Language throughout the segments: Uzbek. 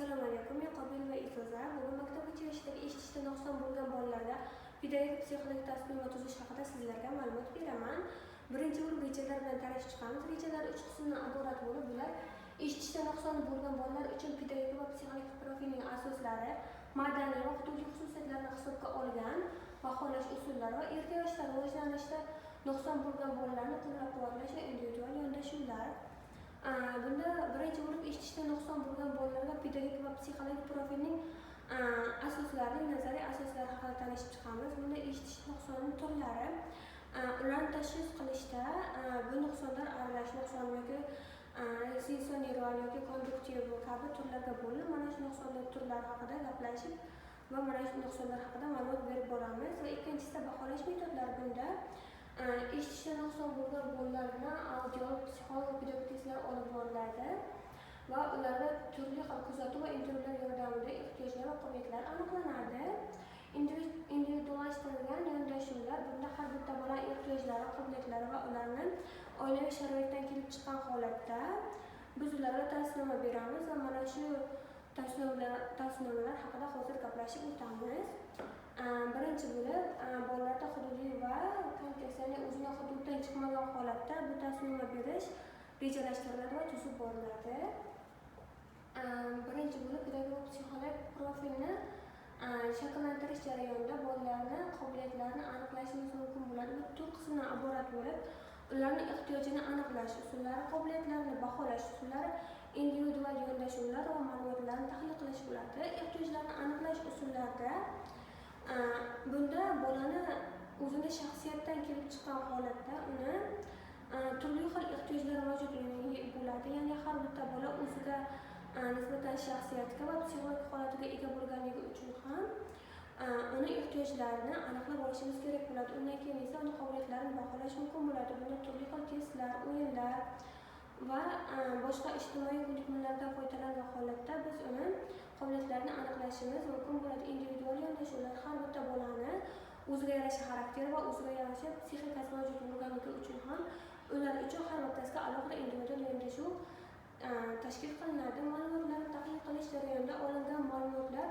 Assalomu alaykum. Men Qobil va Ifoza. Bugun maktabgacha yoshdagi eshitishda nuqson bo'lgan bolalarda pedagogik psixologik tasmin va tuzish haqida sizlarga ma'lumot beraman. Birinchi bo'lib rejalar bilan tanishib chiqamiz. Rejalar 3 qismdan iborat bo'lib, bular eshitishda nuqsoni bo'lgan bolalar uchun pedagogik va psixologik profilning asoslari, madaniy va hududiy xususiyatlarni hisobga olgan baholash usullari va erta yoshda rivojlanishda nuqson bo'lgan bolalarni qo'llab-quvvatlash va individual yondashuvlar. Bunda birinchi bo'lib eshitishda nuqson bo'lgan bolalarga pedagogik va psixologik profilning asoslari, nazariy asoslari haqida tanishib chiqamiz. Bunda eshitish nuqsonining turlari, ularni tashxis qilishda bu nuqsonlar aralash nuqson yoki sensonevral yoki konduktiv kabi turlarga bo'linib, mana shu nuqsonlar turlari haqida gaplashib va mana shu nuqsonlar haqida ma'lumot berib boramiz. Va ikkinchisida baholash metodlari. Bunda eshitishda nuqson bo'lgan bolalarni audio, psixologik pedagogik testlar olib boriladi va ularda turli xil kuzatuv va intervyular yordamida ehtiyojlar va qobiliyatlar aniqlanadi. Individuallashtirilgan yondashuvlar. Bunda har bitta bola ehtiyojlari, qobiliyatlari va ularni oilaviy sharoitdan kelib chiqqan holatda biz ularga tavsiyanoma beramiz va mana shu tavsiyanomalar haqida hozir gaplashib o'tamiz. Birinchi bo'lib, bolalarda hududiy va kontekst, ya'ni o'zining hududidan chiqmagan holatda bu tavsiyanoma berish rejalashtiriladi va tuzib boriladi. Birinchi bo'lib, pedagogik psixologik profilni shakllantirish jarayonida bolalarni qobiliyatlarini aniqlashimiz mumkin bo'ladi. Bu 4 qismdan iborat bo'lib, ularning ehtiyojini aniqlash usullari, qobiliyatlarini baholash usullari, individual yondashuvlar va ma'lumotlarni tahlil qilish bo'ladi. Ehtiyojlarni aniqlash usullarida bunda bolani o'zini shaxsiyatdan kelib chiqqan holatda uni turli xil ehtiyojlar mavjud bo'ladi. Ya'ni har bitta bola o'ziga nisbatan shaxsiyatga va psixologik holatiga ega bo'lganligi uchun ham uni ehtiyojlarini aniqlab olishimiz kerak bo'ladi. Undan keyin esa uni qobiliyatlarini baholash mumkin bo'ladi. Bunda turli xil testlar, o'yinlar va boshqa ijtimoiy ko'nikmalardan foydalangan holatda biz uni qobiliyatlarini aniqlashimiz mumkin bo'ladi. Individual yondashuvlar har bitta bolani o'ziga yarasha xarakteri va o'ziga yarasha psixikasi mavjud bo'lganligi uchun ham ular uchun har bittasiga alohida individual yondashuv tashkil qilinadi. Ma'lumotlarni tahlil qilish jarayonida olingan ma'lumotlar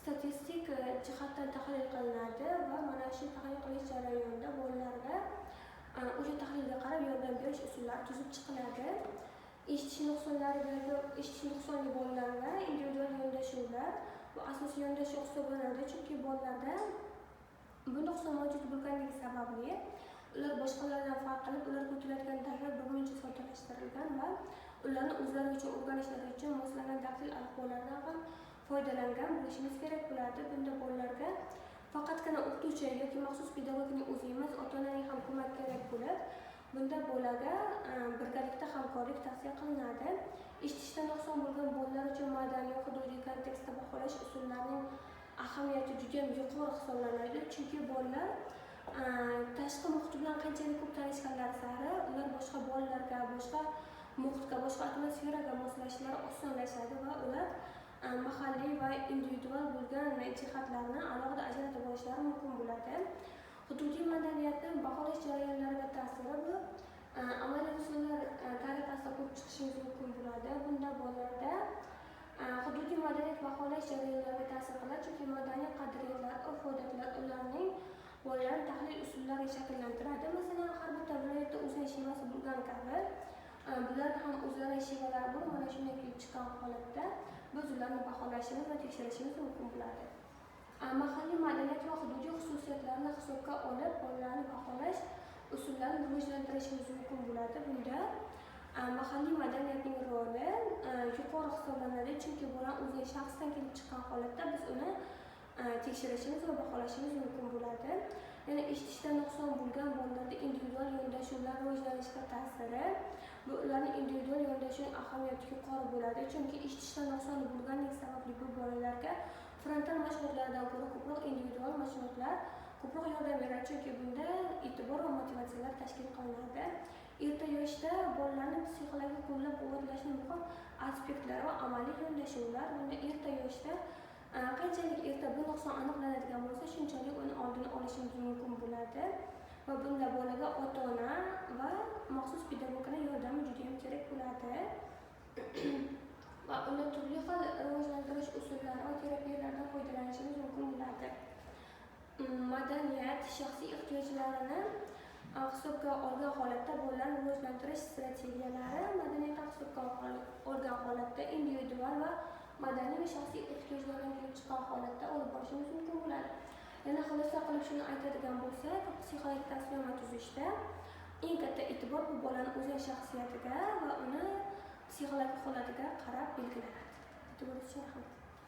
statistik jihatdan tahlil qilinadi va mana shu tahlil qilish jarayonida bolalarga o'sha tahlilga qarab yordam berish usullari tuzib chiqiladi. Eshitish nuqsonli bolalarga individual yondashuvlar bu asosiy yondashuv hisoblanadi, chunki bolalarda bu nuqson mavjud bo'lganligi sababli ular boshqalardan farq qilib, ular ko'taradigan dallar birmuncha soddalashtirilgan va ularni o'zlari uchun o'rganishlari uchun moslangan daktil alifbolardan ham foydalangan bo'lishimiz kerak bo'ladi. Bunda bolalarga faqatgina o'qituvchi yoki maxsus pedagogning o'zi emas, ota-onaning ham ko'mak kerak bo'lib, bunda bolaga birgalikda hamkorlik tavsiya qilinadi. Eshitishda nuqson bo'lgan bolalar uchun madaniy hududiy kontekstda baholash usullarining ahamiyati juda yuqori hisoblanadi, chunki bolalar tashqi muhit bilan qanchalik ko'p tanishganlari sari ular boshqa bolalarga, boshqa muhitga, boshqa atmosferaga moslashishlari osonlashadi va ular mahalliy va individual bo'lgan jihatlarni alohida ajratib olishlari mumkin bo'ladi. Hududiy madaniyatni baholash jarayonlariga ta'siri bu amaliy usullar tariqasida ko'p chiqishingiz mumkin bo'ladi. Bunda bolalarda hududiy madaniyat baholash jarayonlariga ta'sir qiladi, chunki madaniy qadriyatlar, urf-odatlar ularning bolalarni tahlil usullariga shakllantiradi. Masalan, har bitta viloyatda o'zining shevasi bo'lgan kabi bularni ham o'zlarining shevalari bor. Mana shunday kelib chiqqan holatda biz ularni baholashimiz va tekshirishimiz mumkin bo'ladi. Mahalliy madaniyat va hududiy xususiyatlarni hisobga olib bolalarni baholash usullarini rivojlantirishimiz mumkin bo'ladi. Bunda mahalliy madaniyatning roli yuqori hisoblanadi, chunki bola o'zining shaxsdan kelib chiqqan holatda biz uni tekshirishimiz va baholashimiz mumkin bo'ladi. Ya'ni eshitishda nuqson bo'lgan bolalarda individual yondashuvlar rivojlanishiga ta'siri, bu ularning individual yondashuvning ahamiyati yuqori bo'ladi, chunki eshitishda nuqsoni bo'lganligi sababli bu bolalarga frontal mashg'ulotlardan ko'ra ko'proq individual mashg'ulotlar ko'proq yordam beradi, chunki bunda e'tibor va motivatsiyalar tashkil qilinadi. Erta yoshda bolalarni psixologik qo'llab-quvvatlashning muhim aspektlari va amaliy yondashuvlar. Bunda erta yoshda qanchalik erta bu nuqson aniqlanadigan bo'lsa, shunchalik uni oldini olishimiz mumkin bo'ladi va bunda bolaga ota-ona va maxsus pedagogning yordami juda ham kerak bo'ladi. va uni turli xil rivojlantirish usullari va terapiyalardan foydalanishimiz mumkin bo'ladi. Madaniyat shaxsiy ehtiyojlarini hisobga olgan holatda bolalarni rivojlantirish strategiyalari madaniyatni hisobga olgan holatda individual va madaniy va shaxsiy ehtiyojlardan kelib chiqqan holatda olib borishimiz mumkin bo'ladi. Yana xulosa qilib shuni aytadigan bo'lsak, psixologik tasvirma tuzishda eng katta e'tibor bu bolaning o'zi shaxsiyatiga va uni psixologik holatiga qarab belgilanadi. E'tiboringiz uchun rahmat.